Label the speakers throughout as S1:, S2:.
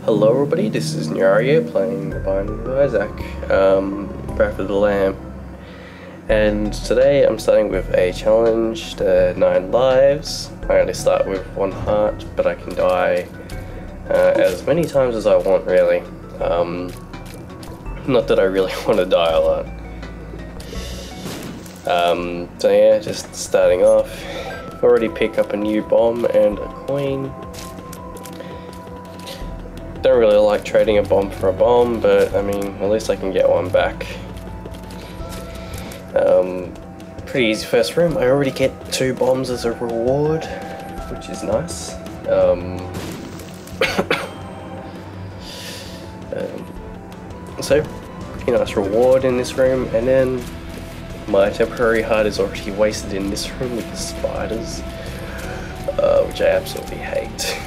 S1: Hello everybody, this is Nyario playing The Binding of Isaac, Breath of the Lamb. And today I'm starting with a challenge, the 9 lives. I only start with 1 heart, but I can die as many times as I want, really. Not that I really want to die a lot. So yeah, just starting off. I've already picked up a new bomb and a coin. Don't really like trading a bomb for a bomb, but I mean, at least I can get one back. Pretty easy first room. I already get 2 bombs as a reward, which is nice. So, pretty nice reward in this room, and then my temporary heart is already wasted in this room with the spiders, which I absolutely hate.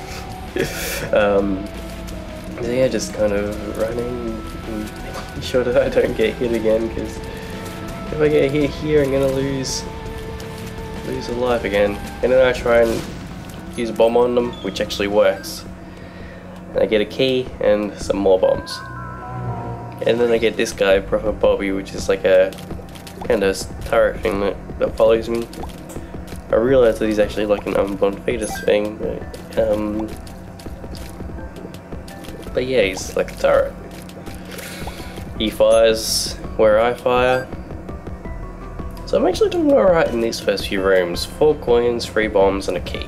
S1: So yeah, just kind of running and making sure that I don't get hit again, because if I get hit here I'm gonna lose a life again. And then I try and use a bomb on them, which actually works. And I get a key and some more bombs. And then I get this guy, Prophet Bobby, which is like a kind of turret thing that follows me. I realized that he's actually like an unborn fetus thing, but yeah, he's like a turret. He fires where I fire. So I'm actually doing alright in these first few rooms. 4 coins, 3 bombs, and a key.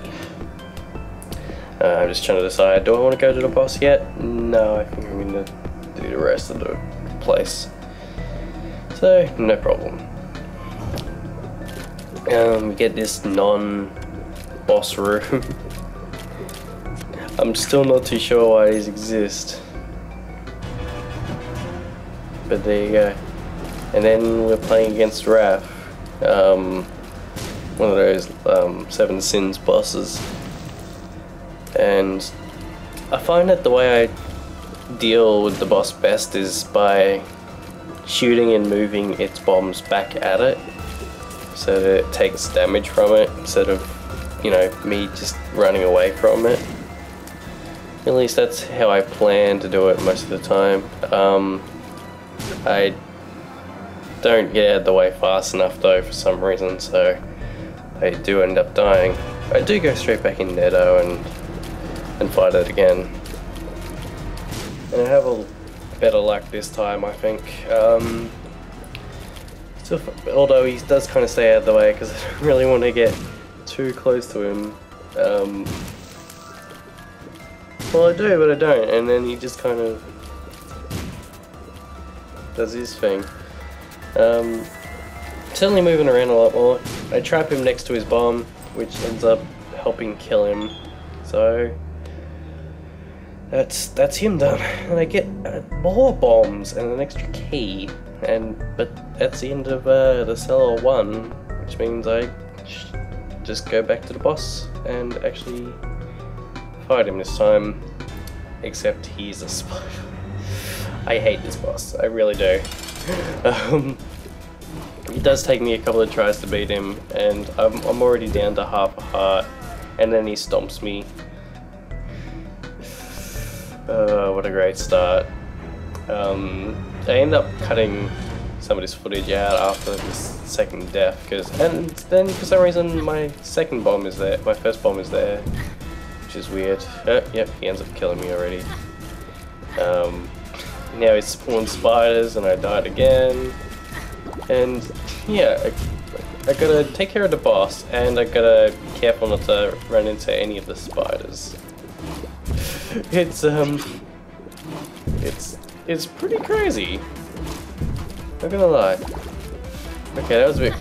S1: I'm just trying to decide, do I want to go to the boss yet? No, I think I'm going to do the rest of the place. So, no problem. We get this non-boss room. I'm still not too sure why these exist. But there you go. And then we're playing against Raph. One of those 7 Sins bosses. And I find that the way I deal with the boss best is by shooting and moving its bombs back at it, so that it takes damage from it, instead of, you know, me just running away from it. At least that's how I plan to do it most of the time. I don't get out of the way fast enough though for some reason, so I do end up dying. I do go straight back in there though and fight it again. And I have a better luck this time, I think. So, although he does kind of stay out of the way because I don't really want to get too close to him. Well, I do, but I don't, and then he just kind of does his thing. Certainly moving around a lot more. I trap him next to his bomb, which ends up helping kill him. So that's him done, and I get more bombs and an extra key. But that's the end of the cellar 1, which means I just go back to the boss and actually fight him this time, except he's a spider. I hate this boss, I really do. It does take me a couple of tries to beat him, and I'm already down to half a heart, and then he stomps me. What a great start. I end up cutting some of this footage out after this second death, and then for some reason my second bomb is there, my first bomb is there. Which is weird. Yep, he ends up killing me already. Now he spawned spiders and I died again. And yeah, I gotta take care of the boss, and I gotta be careful not to run into any of the spiders. It's pretty crazy. Not gonna lie. Okay, that was a bit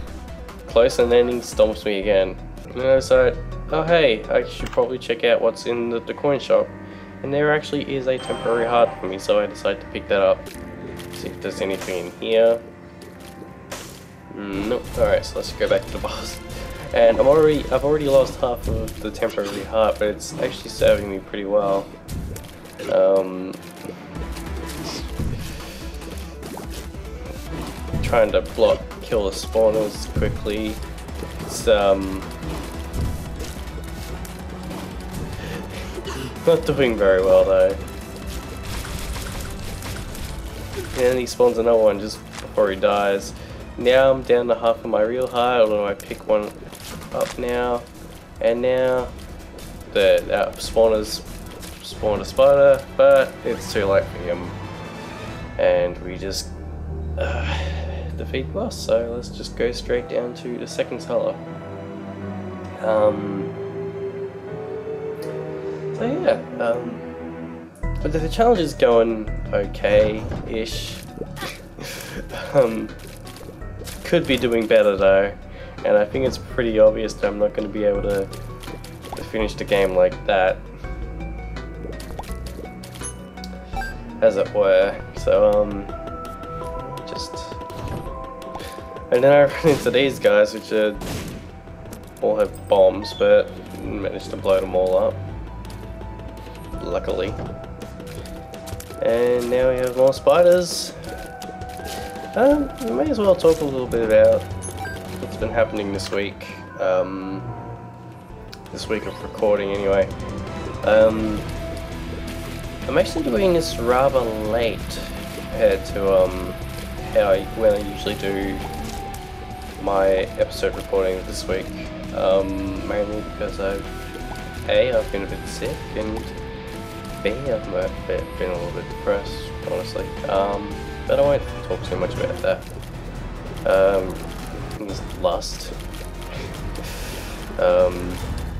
S1: close, and then he stomps me again. And I decided, oh hey, I should probably check out what's in the coin shop. And there actually is a temporary heart for me, so I decided to pick that up. See if there's anything in here. Nope. Alright, so let's go back to the boss. And I've already lost half of the temporary heart, but it's actually serving me pretty well. Trying to kill the spawners quickly. It's not doing very well though. then he spawns another one just before he dies. Now I'm down to half of my real heart, although I pick one up now. And now the spawners spawned a spider, but it's too late for him. And we just defeat boss, so let's just go straight down to the second cellar. So yeah, but the challenge is going okay-ish. Could be doing better though, and I think it's pretty obvious that I'm not going to be able to finish the game like that, as it were. So and then I run into these guys, which all have bombs, but managed to blow them all up, luckily. And now we have more spiders. We may as well talk a little bit about what's been happening this week. This week of recording, anyway. I'm actually doing this rather late compared to when I usually do my episode recording this week. Mainly because I've been a bit sick, and B, I've been a little bit depressed, honestly. But I won't talk too much about that. This lust.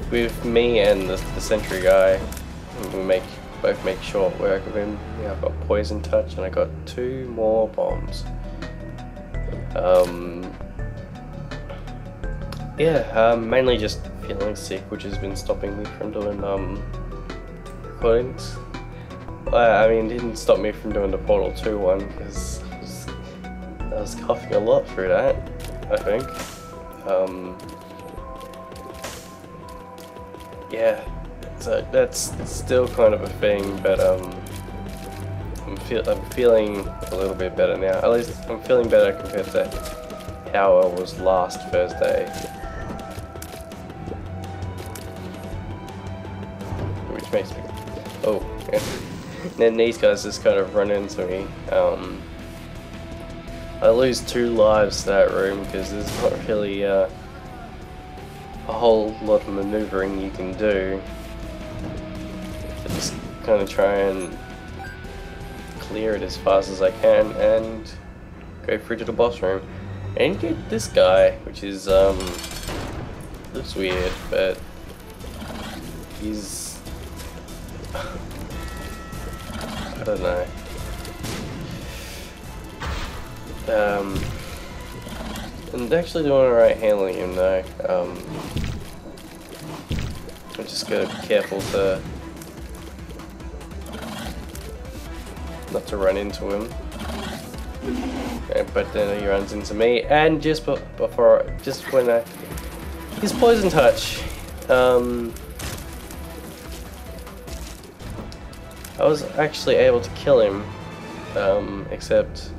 S1: With me and the sentry guy, we both make short work of him. Yeah, I've got poison touch, and I got 2 more bombs. Mainly just feeling sick, which has been stopping me from doing recordings. I mean, it didn't stop me from doing the Portal 2 one, because I was coughing a lot through that, I think. Yeah, so that's still kind of a thing, but I'm feeling a little bit better now. At least I'm feeling better compared to how I was last Thursday. Which makes me... oh, yeah. Then these guys just kind of run into me. I lose 2 lives to that room because there's not really a whole lot of maneuvering you can do. So just kind of try and clear it as fast as I can and go through to the boss room. And get this guy, which is looks weird, but he's I don't know. I'm actually doing alright handling him though. I just gotta be careful to not to run into him. Okay, but then he runs into me, and just when his poison touch. I was actually able to kill him, except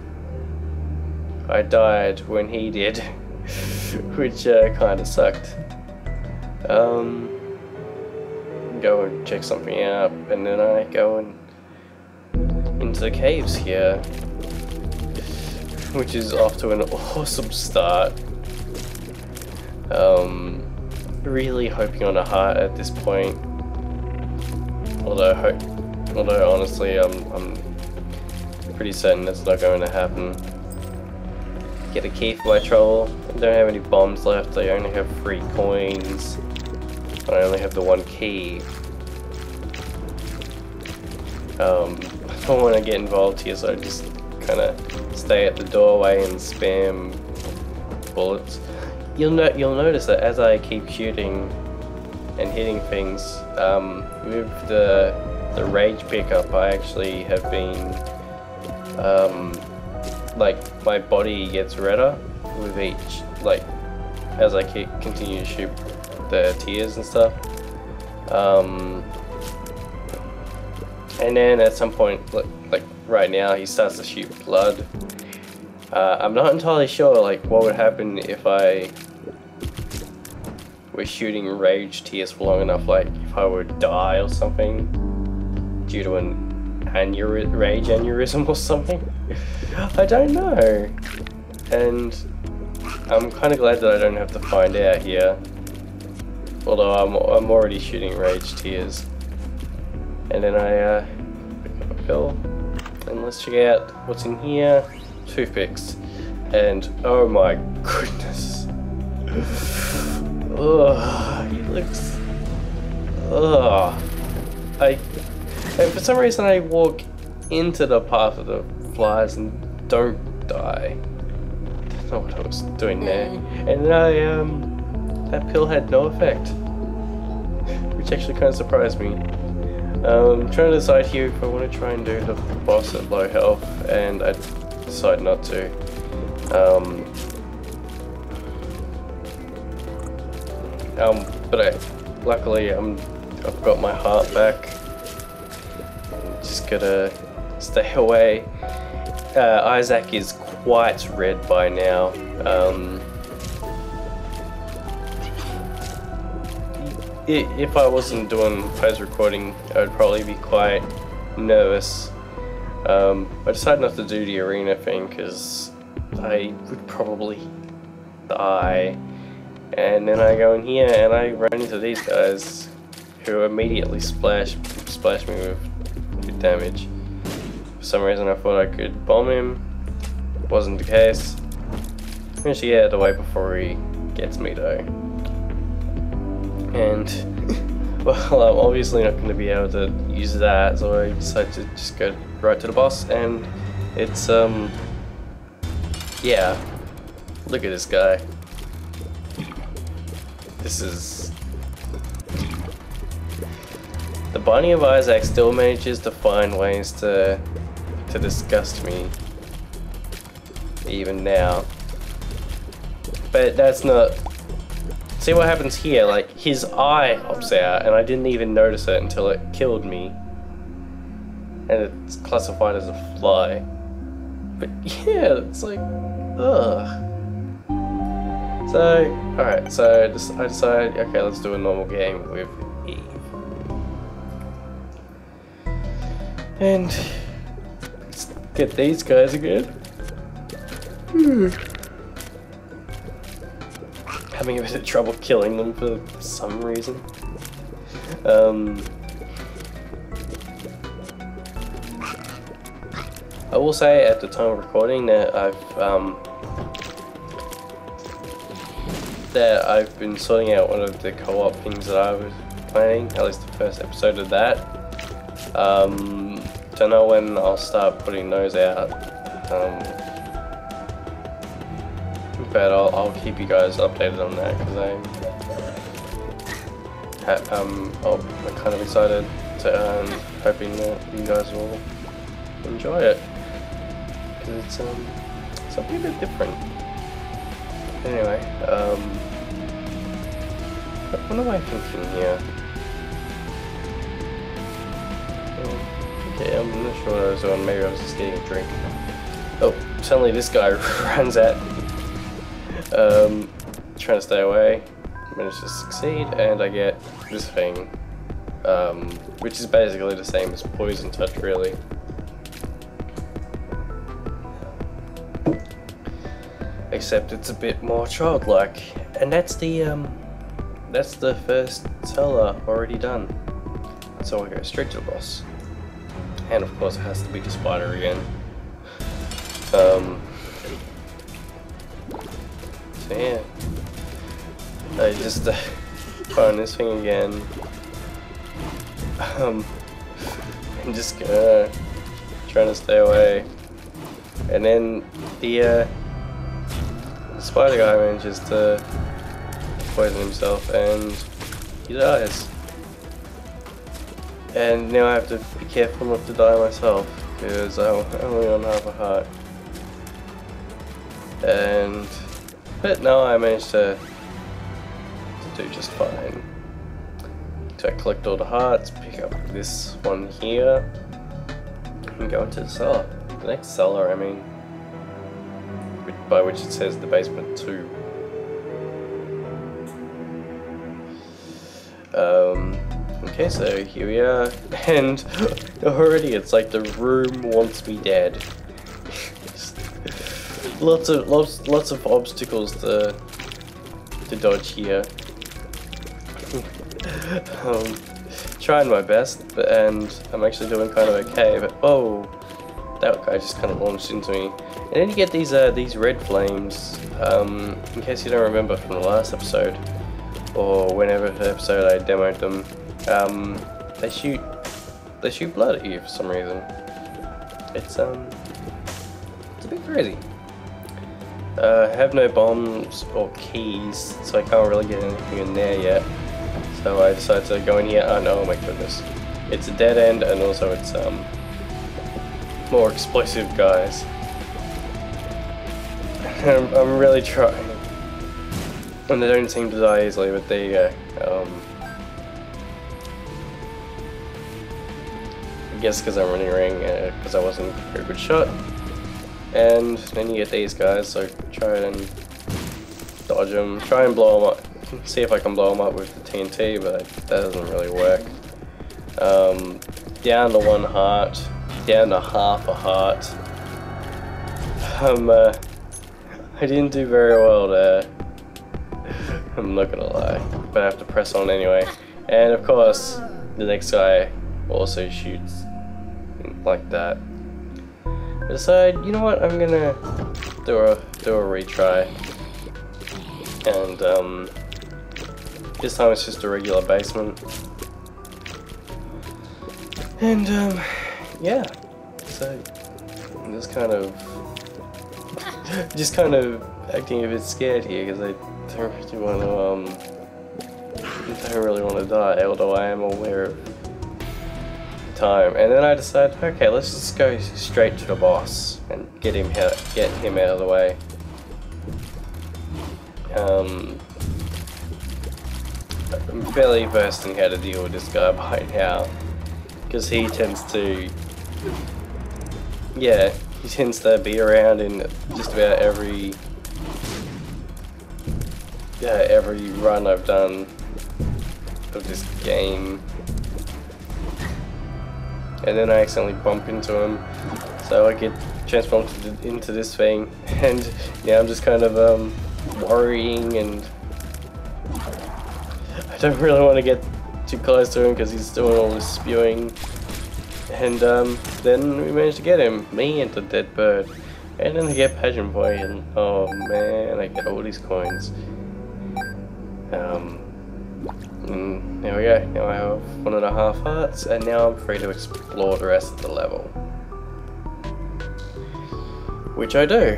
S1: I died when he did, which kind of sucked. Go and check something out, and then I go into the caves here, which is off to an awesome start. Really hoping on a heart at this point, although honestly I'm pretty certain that's not going to happen. Get a key for my troll. I don't have any bombs left, I only have 3 coins. I only have the 1 key. I don't want to get involved here, so I just kind of stay at the doorway and spam bullets. You'll notice that as I keep shooting and hitting things, with the rage pickup, I actually have been like my body gets redder with each, like, as I continue to shoot the tears and stuff. And then at some point, like right now, he starts to shoot blood. I'm not entirely sure like what would happen if I were shooting rage tears for long enough, like if I would die or something due to an rage aneurysm or something. I don't know. And I'm kind of glad that I don't have to find out here. Although I'm already shooting rage tears. And then I pick up a pill. And let's check out what's in here. Toothpicks. And oh my goodness. Ugh, he looks... Ugh. And for some reason I walk into the path of the flies and don't die. That's not what I was doing there. And then that pill had no effect. Which actually kind of surprised me. I'm trying to decide here if I want to try and do the boss at low health, and I decide not to. But luckily I've got my heart back. I'm just gotta stay away. Isaac is quite red by now. If I wasn't doing post-recording, I would probably be quite nervous. I decided not to do the arena thing because I would probably die. And then I go in here and I run into these guys who immediately splash me with damage. For some reason I thought I could bomb him. Wasn't the case. Managed to get out of the way before he gets me though. And well, I'm obviously not going to be able to use that, so I decided to just go right to the boss. And it's yeah, look at this guy. This is... The Binding of Isaac still manages to find ways to disgust me, even now. But that's not... See what happens here, like, his eye pops out, and I didn't even notice it until it killed me. And it's classified as a fly. But yeah, it's like, ugh. So, alright, so I decided, okay, let's do a normal game with Eve. And let's get these guys again. Having a bit of trouble killing them for some reason. I will say at the time of recording that I've been sorting out one of the co-op things that I was planning, at least the first episode of that. Don't know when I'll start putting those out, but I'll keep you guys updated on that because I'm kind of excited to hoping that you guys will enjoy it because it's something a bit different. Anyway, what am I thinking here? Okay, I'm not sure what I was doing. Maybe I was just getting a drink. Oh, suddenly this guy runs at me. Trying to stay away. Managed to succeed, and I get this thing, which is basically the same as Poison Touch, really. Except it's a bit more childlike, and that's the first cellar already done. So I go straight to the boss, and of course it has to be the spider again. So yeah, I just find this thing again. I'm just trying to stay away, and then the spider guy manages to poison himself and he dies. And now I have to be careful not to die myself because I'm only on half a heart. But no, I managed to do just fine. So I collect all the hearts, pick up this one here, and go into the cellar. The next cellar, I mean. By which it says the basement 2. Okay, Okay, so here we are, and already it's like the room wants me dead. lots of obstacles to dodge here. Trying my best, and I'm actually doing kind of okay. But oh, that guy just kind of launched into me. And then you get these red flames. In case you don't remember from the last episode, or whenever episode I demoed them, they shoot blood at you for some reason. It's a bit crazy. I have no bombs or keys, so I can't really get anything in there yet. So I decided to go in here. Oh no, my goodness. It's a dead end, and also it's more explosive guys. I'm really trying. And they don't seem to die easily, but there you go. I guess because I'm running a ring, because I wasn't a very good shot. And then you get these guys, so try and dodge them, try and blow them up. See if I can blow them up with the TNT, but that doesn't really work. Down to 1 heart, down to half a heart. I didn't do very well there. I'm not gonna lie, but I have to press on anyway. And of course, the next guy also shoots like that. I decided, you know what, I'm gonna do a retry. And this time it's just a regular basement. And yeah, so I'm just kind of acting a bit scared here because I don't really want to die, although I am aware of the time. And then I decided, okay, let's just go straight to the boss and get him out of the way. I'm fairly versed in how to deal with this guy by now, because he tends to, yeah, he tends to be around in just about every run I've done of this game. And then I accidentally bump into him, so I get transformed into this thing, and yeah, I'm just kind of worrying, and I don't really want to get too close to him because he's doing all this spewing. And then we managed to get him, me and the dead bird, and then I get Passion Boy, and oh man, I get all these coins. And there we go, now I have 1.5 hearts, and now I'm free to explore the rest of the level. Which I do.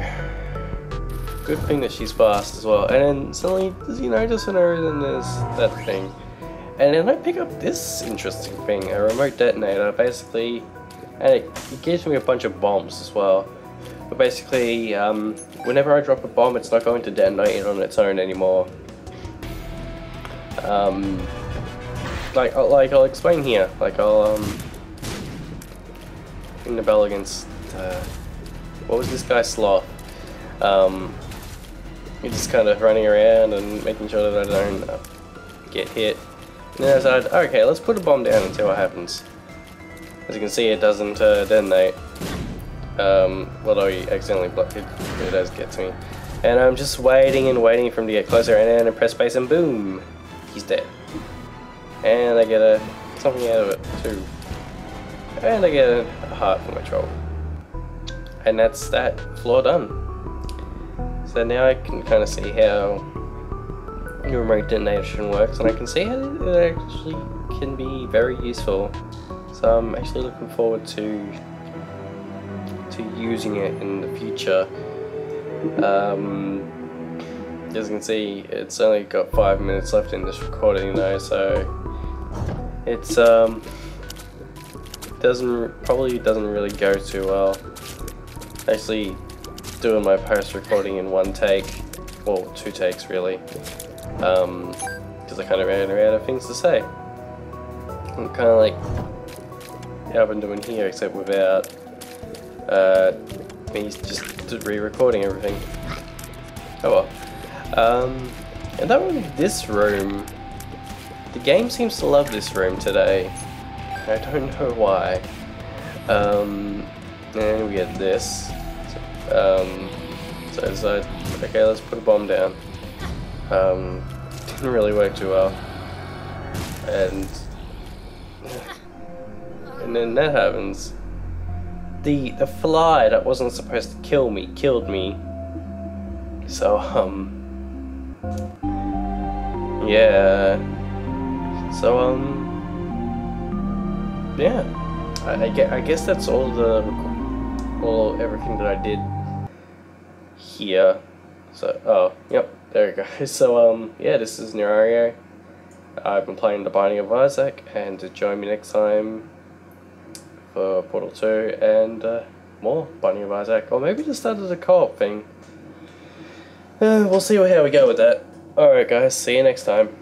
S1: Good thing that she's fast as well. And then suddenly, you know, just for no reason, there's that thing. And then I pick up this interesting thing, a remote detonator, basically, and it gives me a bunch of bombs as well. But basically, whenever I drop a bomb, it's not going to detonate it on its own anymore. Like I'll explain here. Like I'll ring the bell against what was this guy, Sloth? You're just kind of running around and making sure that I don't get hit. And then I decided, okay, let's put a bomb down and see what happens. As you can see, it doesn't detonate. Although he accidentally blocked it, it does get to me. And I'm just waiting and waiting for him to get closer, and then I press space and boom, he's dead. And I get something out of it too. And I get a heart for my troll. And that's that floor done. So now I can kind of see how the remote detonation works, and I can see how it actually can be very useful. So I'm actually looking forward to using it in the future. As you can see, it's only got 5 minutes left in this recording though, so it's probably doesn't really go too well. Actually doing my post recording in 1 take, well 2 takes really, because I kind of ran out of things to say. I'm kind of like how I've been doing here, except without me just re-recording everything. Oh well. And that one, this room The game seems to love this room today. I don't know why. And we get this. So it's like, okay, let's put a bomb down. Didn't really work too well. And then that happens. The fly that wasn't supposed to kill me killed me. So yeah. So yeah. I guess that's all everything that I did here. So yep, there you go. So yeah, this is Nerario. I've been playing The Binding of Isaac, and join me next time for Portal 2 and more Binding of Isaac, or maybe just start as a co-op thing. We'll see how we go with that. Alright guys, see you next time.